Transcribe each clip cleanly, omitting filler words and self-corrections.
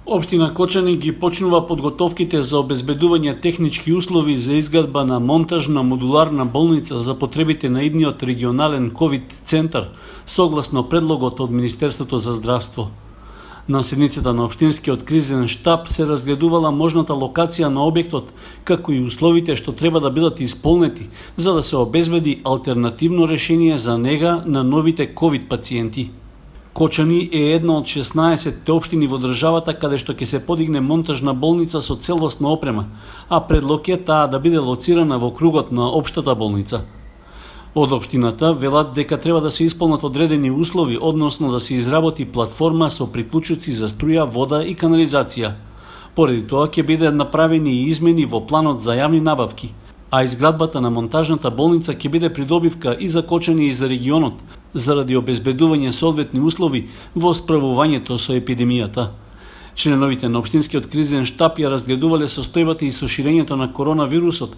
Општина Кочани ги почнува подготовките за обезбедување технички услови за изградба на монтажна модуларна болница за потребите на идниот регионален ковид центар, согласно предлогот од Министерството за здравство. На седницата на Општинскиот кризен штаб се разгледувала можната локација на објектот, како и условите што треба да бидат исполнети, за да се обезбеди алтернативно решение за нега на новите ковид пациенти. Кочани е една од 16 општини во државата каде што ќе се подигне монтажна болница со целосна опрема, а предлог е таа да биде лоцирана во кругот на општата болница. Од општината велат дека треба да се исполнат одредени услови, односно да се изработи платформа со приклучоци за струја, вода и канализација. Поради тоа ќе биде направени и измени во планот за јавни набавки, а изградбата на монтажната болница ќе биде придобивка и за Кочани и за регионот, заради обезбедување соодветни услови во справувањето со епидемијата. Членовите на Општинскиот кризен штаб ја разгледувале состојбата и со ширењето на коронавирусот,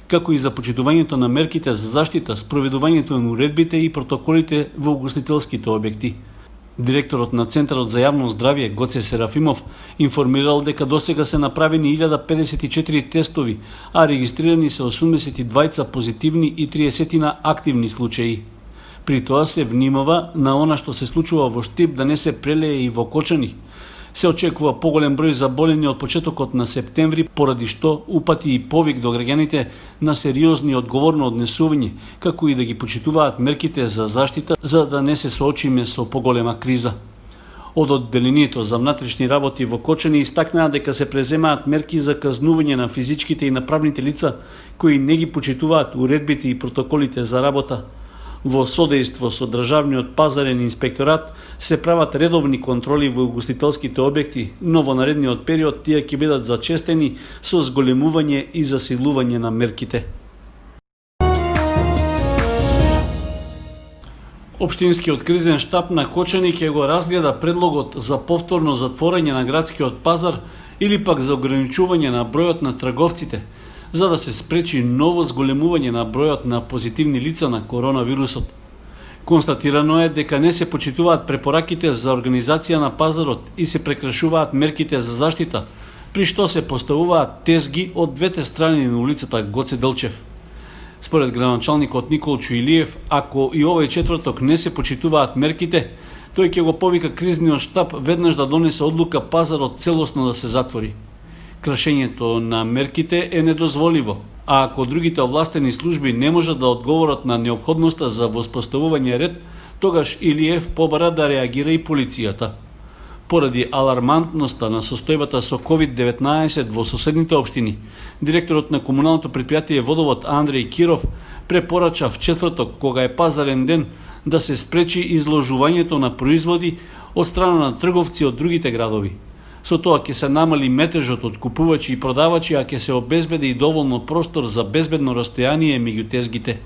како и започитувањето на мерките за заштита, спроведувањето на уредбите и протоколите во угостителските објекти. Директорот на Центарот за јавно здравје Гоце Серафимов информирал дека досега се направени 1054 тестови, а регистрирани се 82 позитивни и 30 активни случаи. При тоа се внимава на она што се случува во Штип да не се прелее и во Кочани. Се очекува поголем број заболени од почетокот на септември, поради што упати и повик до граѓаните на сериозно и одговорно однесување, како и да ги почитуваат мерките за заштита, за да не се соочиме со поголема криза. Од одделението за внатрешни работи во Кочани истакнаа дека се преземаат мерки за казнување на физичките и на правните лица кои не ги почитуваат уредбите и протоколите за работа. Во содејство со Државниот пазарен инспекторат се прават редовни контроли во угостителските објекти, но во наредниот период тие ќе бидат зачестени со зголемување и засилување на мерките. Општинскиот кризен штаб на Кочани ќе го разгледа предлогот за повторно затворање на градскиот пазар или пак за ограничување на бројот на трговците, за да се спречи ново зголемување на бројот на позитивни лица на коронавирусот. Констатирано е дека не се почитуваат препораките за организација на пазарот и се прекршуваат мерките за заштита, при што се поставуваат тезги од двете страни на улицата Гоце Делчев. Според градоначалникот Никол Чуилиев, ако и овој четврток не се почитуваат мерките, тој ќе го повика кризниот штаб веднаш да донесе одлука пазарот целосно да се затвори. Кршењето на мерките е недозволиво, а ако другите овластени служби не можат да одговорат на неопходноста за воспоставување ред, тогаш Илиев побара да реагира и полицијата. Поради алармантноста на состојбата со COVID-19 во соседните општини, директорот на комуналното предпријатие Водовод Андреј Киров препорача в четврток, кога е пазарен ден, да се спречи изложувањето на производи од страна на трговци од другите градови. Со тоа ќе се намали метежот од купувачи и продавачи, а ќе се обезбеди и доволно простор за безбедно растојание меѓу тезгите.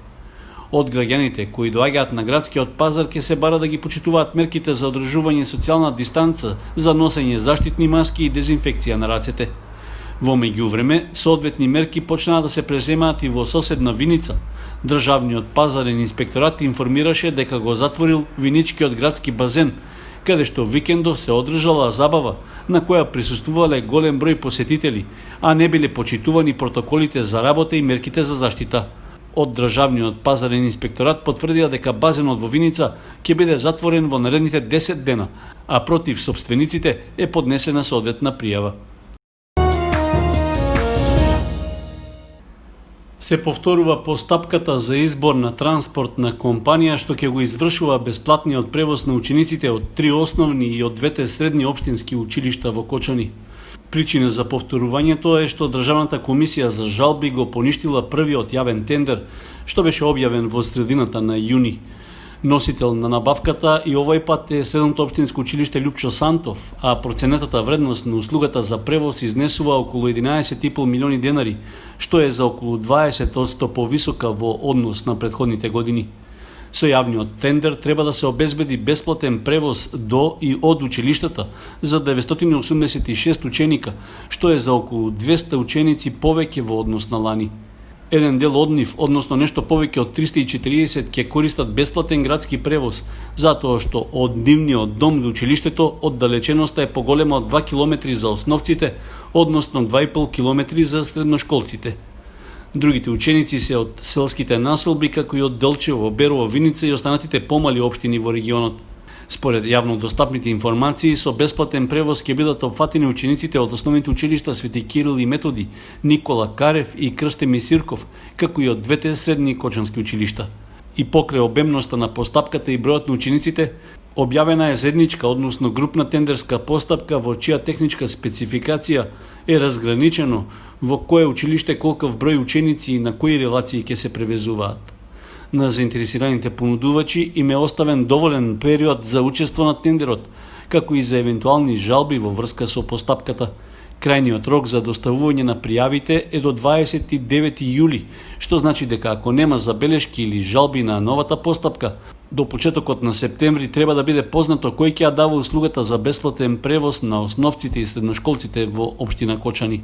Од граѓаните кои доаѓаат на градскиот пазар ќе се бара да ги почитуваат мерките за одржување социјална дистанца, за носење заштитни маски и дезинфекција на рацете. Во меѓувреме, соодветни мерки почнаа да се преземаат и во соседна Виница. Државниот пазарен инспекторат информираше дека го затворил Виничкиот градски базен, каде што викендов се одржала забава на која присуствувале голем број посетители, а не биле почитувани протоколите за работа и мерките за заштита. Од Државниот пазарен инспекторат потврдија дека базенот во Виница ќе биде затворен во наредните 10 дена, а против сопствениците е поднесена соодветна пријава. Се повторува постапката за избор на транспортна компанија што ќе го извршува бесплатниот превоз на учениците од 3 основни и од 2 средни општински училишта во Кочани. Причина за повторувањето е што Државната комисија за жалби го поништила првиот јавен тендер, што беше објавен во средината на јуни. Носител на набавката и овој пат е Средното општинско училиште Љупчо Сантов, а проценетата вредност на услугата за превоз изнесува околу 11,5 милиони денари, што е за околу 20% повисока во однос на претходните години. Со јавниот тендер треба да се обезбеди бесплатен превоз до и од училиштата за 986 ученика, што е за околу 200 ученици повеќе во однос на лани. Еден дел од нив, односно нешто повеќе од 340, ќе користат бесплатен градски превоз, затоа што од нивниот дом до училиштето оддалеченоста е поголема од 2 километри за основците, односно 2,5 километри за средношколците. Другите ученици се од селските населби, како и од Делчево, Берово, Виница и останатите помали општини во регионот. Според јавно достапните информации, со бесплатен превоз ќе бидат опфатени учениците од основните училишта Свети Кирил и Методи, Никола Карев и Крстемир Сирков, како и од двете средни кочански училишта. И покрај обемноста на постапката и бројот на учениците, објавена е заедничка, односно групна тендерска постапка во чија техничка спецификација е разграничено во кое училиште колков број ученици и на кои релации ќе се превезуваат. На заинтересираните понудувачи им е оставен доволен период за учество на тендерот, како и за евентуални жалби во врска со постапката. Крајниот рок за доставување на пријавите е до 29 јули, што значи дека ако нема забелешки или жалби на новата постапка, до почетокот на септември треба да биде познато кој ќе ја дава услугата за бесплатен превоз на основците и средношколците во општина Кочани.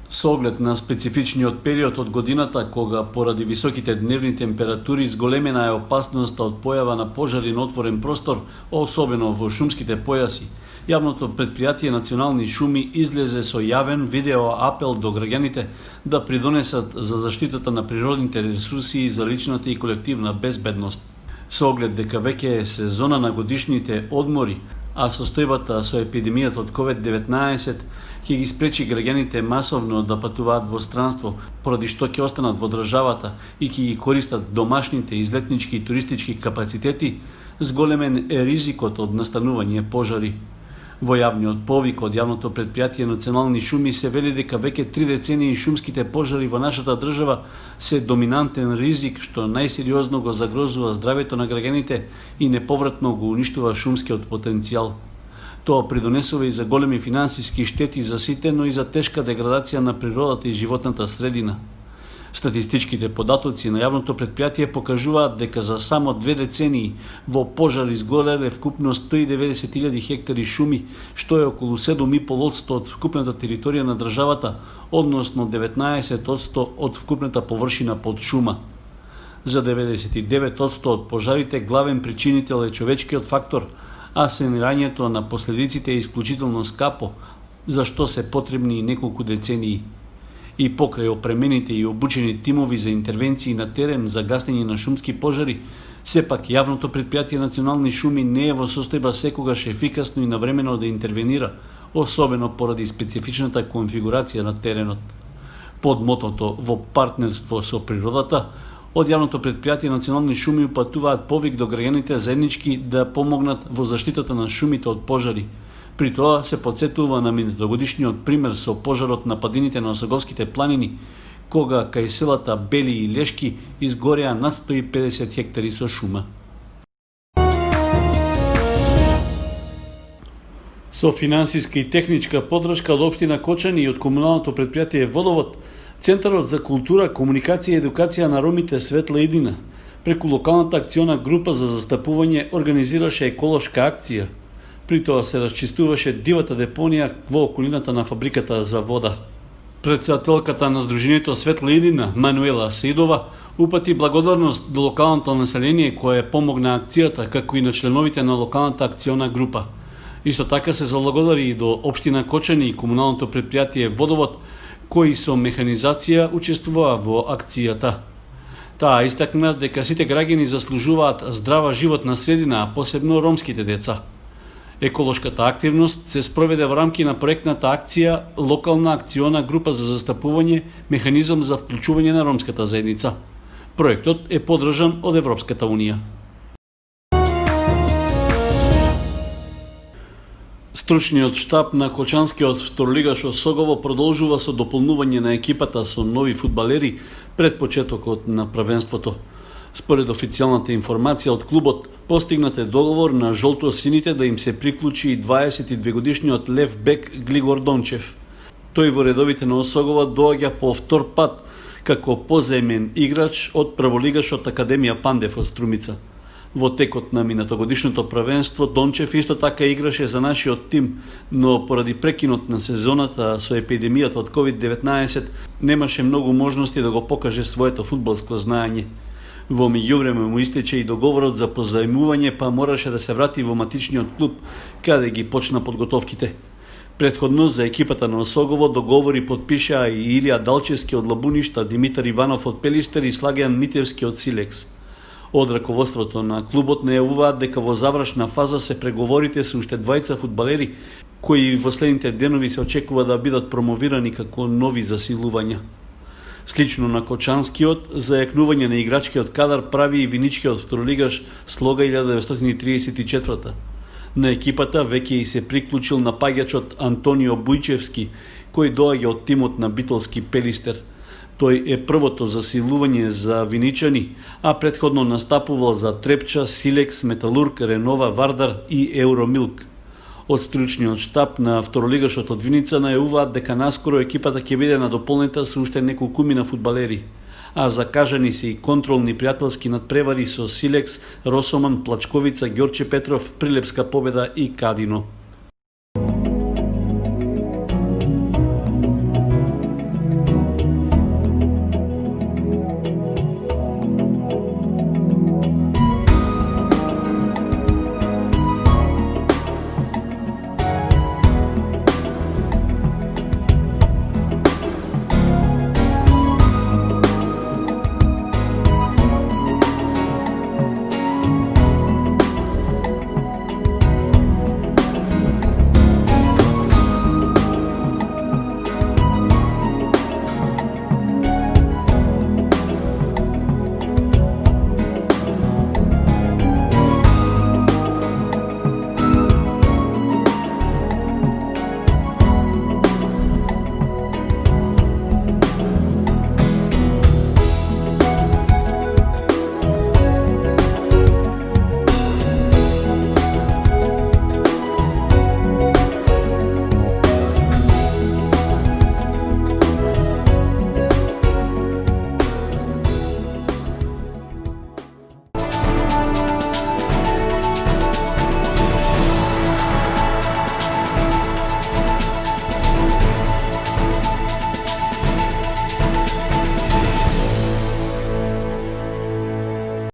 Со оглед на специфичниот период од годината, кога поради високите дневни температури зголемена е опасноста од појава на пожари на отворен простор, особено во шумските појаси, јавното претпријатие Национални шуми излезе со јавен видео апел до граѓаните да придонесат за заштитата на природните ресурси и за личната и колективна безбедност. Со оглед дека веќе е сезона на годишните одмори, а состојбата со епидемијата од COVID-19 ќе ги спречи граѓаните масовно да патуваат во странство, поради што ќе останат во државата и ќе ги користат домашните излетнички и туристички капацитети, зголемен е ризикот од настанување пожари. Во јавниот повик од јавното претпријатие Национални шуми се вели дека веќе 3 децении шумските пожари во нашата држава се доминантен ризик што најсериозно го загрозува здравето на граѓаните и неповратно го уништува шумскиот потенцијал. Тоа придонесува и за големи финансиски штети за сите, но и за тешка деградација на природата и животната средина. Статистичките податоци на јавното претпријатие покажуваат дека за само 2 децении во пожар изгореле вкупно 190.000 хектари шуми, што е околу 7,5% од вкупната територија на државата, односно 19% од вкупната површина под шума. За 99% од пожарите главен причинител е човечкиот фактор, а санирањето на последиците е исклучително скапо, за што се потребни неколку децении. И покрај опремените и обучени тимови за интервенции на терен за гасење на шумски пожари, сепак јавното претпријатие Национални шуми не е во состојба секогаш ефикасно и навремено да интервенира, особено поради специфичната конфигурација на теренот. Под мотото во партнерство со природата, од јавното претпријатие Национални шуми упатуваат повик до граѓаните заеднички да помогнат во заштитата на шумите од пожари. При тоа се подсетува на минатогодишниот пример со пожарот на падините на Осоговските планини, кога кај селата Бели и Лешки изгореа над 150 хектари со шума. Со финансиска и техничка поддршка од општина Кочани и од комуналното претпријатие Водовод, Центарот за култура, комуникација и едукација на ромите Светла Идина, преку локалната акциона група за застапување организираше еколошка акција. При тоа се расчистуваше дивата депонија во околината на фабриката за вода. Претседателката на Сдруженијето Светла Идина, Мануела Сеидова, упати благодарност до локалното население кое помогна акцијата, како и на членовите на локалната акциона група. Исто така се заблагодари и до општина Кочани и комуналното претпријатие Водовод, кои со механизација учествуваа во акцијата. Таа истакна дека сите граѓани заслужуваат здрава животна средина, а посебно ромските деца. Еколошката активност се спроведе во рамки на проектната акција Локална акциона група за застапување механизам за вклучување на ромската заедница. Проектот е поддржан од Европската унија. Стручниот штаб на Кочанскиот второлигаш Осогово продолжува со дополнување на екипата со нови фудбалери пред почетокот на првенството. Според официјалната информација од клубот, постигнат е договор на жолто-сините да им се приклучи и 22-годишниот лев бек Глигор Дончев. Тој во редовите на Осогово доаѓа по втор пат како позаемен играч од прволигашот Академија Пандев од Струмица. Во текот на минатогодишното првенство, Дончев исто така играше за нашиот тим, но поради прекинот на сезоната со епидемијата од COVID-19 немаше многу можности да го покаже своето фудбалско знаење. Во меѓувреме му истече и договорот за позајмување, па мораше да се врати во матичниот клуб, каде ги почна подготовките. Претходно за екипата на Осогово договори подпишаа и Илија Далчевски од Лабуништа, Димитар Иванов од Пелистер и Слагјан Митевски од Силекс. Од раководството на клубот најавуваат дека во завршна фаза се преговорите со уште двајца фудбалери, кои во следните денови се очекува да бидат промовирани како нови засилувања. Слично на Кочанскиот, зајакнување на играчкиот кадар прави и виничкиот второлигаш Слога 1934. На екипата веќе и се приклучил напаѓачот Антонио Бујчевски, кој доаѓа од тимот на битолски Пелистер. Тој е првото засилување за виничани, а претходно настапувал за Трепча, Силекс, Металург, Ренова, Вардар и Евромилк. Од стручниот штаб на второлигашот од Виница најавуваат дека наскоро екипата ќе биде надополнета со уште неколкумина фудбалери, а закажани се и контролни пријателски надпревари со Силекс, Росоман, Плачковица, Ѓорче Петров, Прилепска Победа и Кадино.